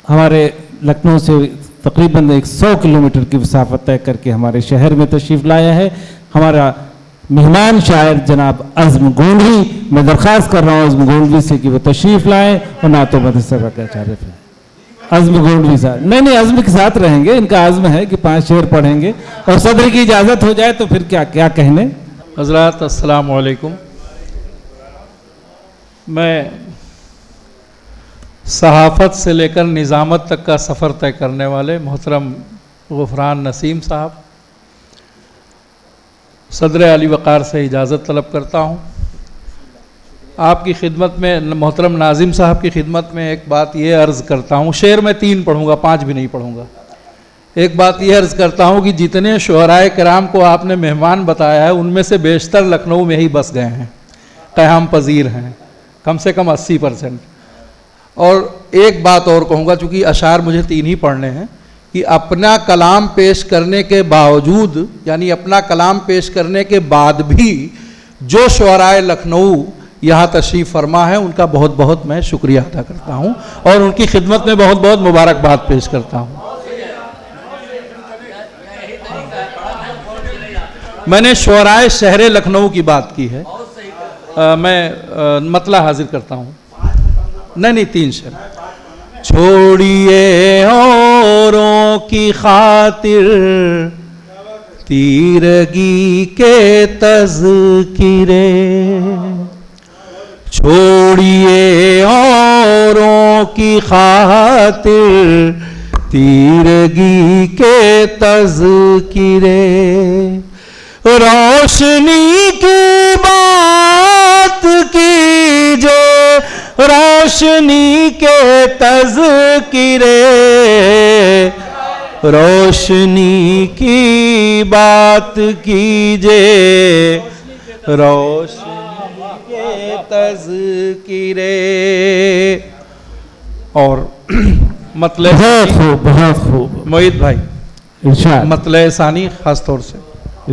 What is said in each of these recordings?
हमारे लखनऊ से तकरीबन 100 किलोमीटर की मुसाफत तय करके हमारे शहर में तशरीफ़ लाया है हमारा मेहमान शायर जनाब अज़्म गोंडवी। मैं दरख्वास्त कर रहा हूँ अज़्म गोंडवी से कि वो तशरीफ़ लाएँ और नातो मदरसा का आचार्य हैं अज़्म गोंडवी साहब। नहीं अज़्म के साथ रहेंगे, इनका अज़्म है कि 5 शेर पढ़ेंगे और सदर की इजाज़त हो जाए तो फिर क्या क्या कहने। हज़रात अस्सलाम वालेकुम। मैं सहाफ़त से लेकर निज़ामत तक का सफ़र तय करने वाले मोहतरम गुफ़रान नसीम साहब सदर अली वक़ार से इजाज़त तलब करता हूँ। आपकी खिदमत में मोहतरम नाजिम साहब की खिदमत में एक बात ये अर्ज़ करता हूँ, शेर में 3 पढ़ूँगा, 5 भी नहीं पढ़ूँगा। एक बात ये अर्ज़ करता हूँ कि जितने शुअराए किराम को आपने मेहमान बताया है उनमें से बेशतर लखनऊ में ही बस गए हैं, क़याम पज़ीर हैं, कम से कम 80%। और एक बात और कहूँगा, चूँकि अशार मुझे 3 ही पढ़ने हैं, कि अपना कलाम पेश करने के बावजूद यानी अपना कलाम पेश करने के बाद भी जो शुअराए लखनऊ यहाँ तशरीफ़ फरमा है उनका बहुत बहुत मैं शुक्रिया अदा करता हूँ और उनकी खिदमत में बहुत बहुत मुबारकबाद पेश करता हूँ। मैंने शुअराए शहर लखनऊ की बात की है, मैं मतला हाजिर करता हूँ। नहीं 3 शेर। छोड़िए औरों की खातिर तीरगी के तज़किरे, छोड़िए औरों की खातिर तीरगी के तज़किरे, रोशनी की बात कीजिए रोशनी के तज़किरे, रोशनी की बात कीजिए रोशनी के तज़किरे। और मतलब बहुत खूब मोहित भाई इरशाद, मतलब सानी खास तौर से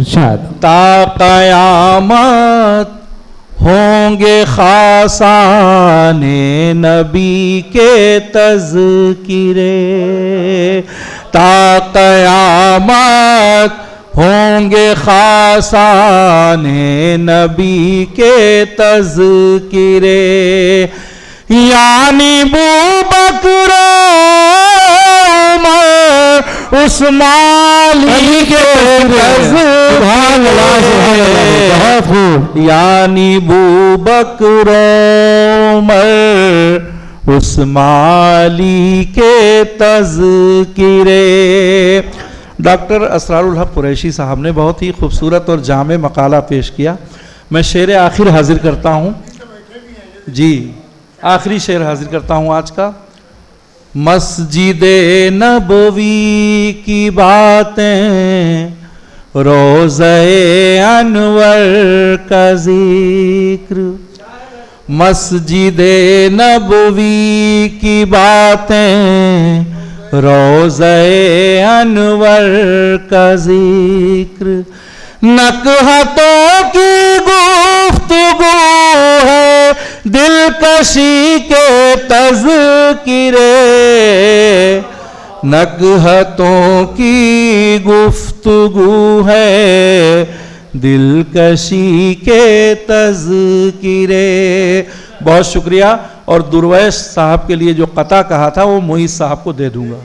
इरशाद। ता क़यामत होंगे खासाने नबी के तज़किरे, ता क़यामत होंगे खासाने नबी के तज़किरे, यानी बूबकर उमर उस्मानी के यानी बूबकर उमर उस्मानी के तज़किरे। डॉक्टर असरारुल हक कुरैशी साहब ने बहुत ही खूबसूरत और जामे मकाला पेश किया। मैं शेर आखिर हाजिर करता हूँ जी, आखिरी शेर हाजिर करता हूँ आज का। मस्जिदे नबवी की बातें रोज़े अनवर का जिक्र, मस्जिदे नबवी की बातें रोज़े अनवर का जिक्र, नकहतों की गुफ्तगू है दिलकशी के तज़किरे, नकहतों की गुफ्तगू है दिलकशी के तज़किरे। बहुत शुक्रिया। और दुर्वैश साहब के लिए जो कता कहा था वो मोहित साहब को दे दूंगा।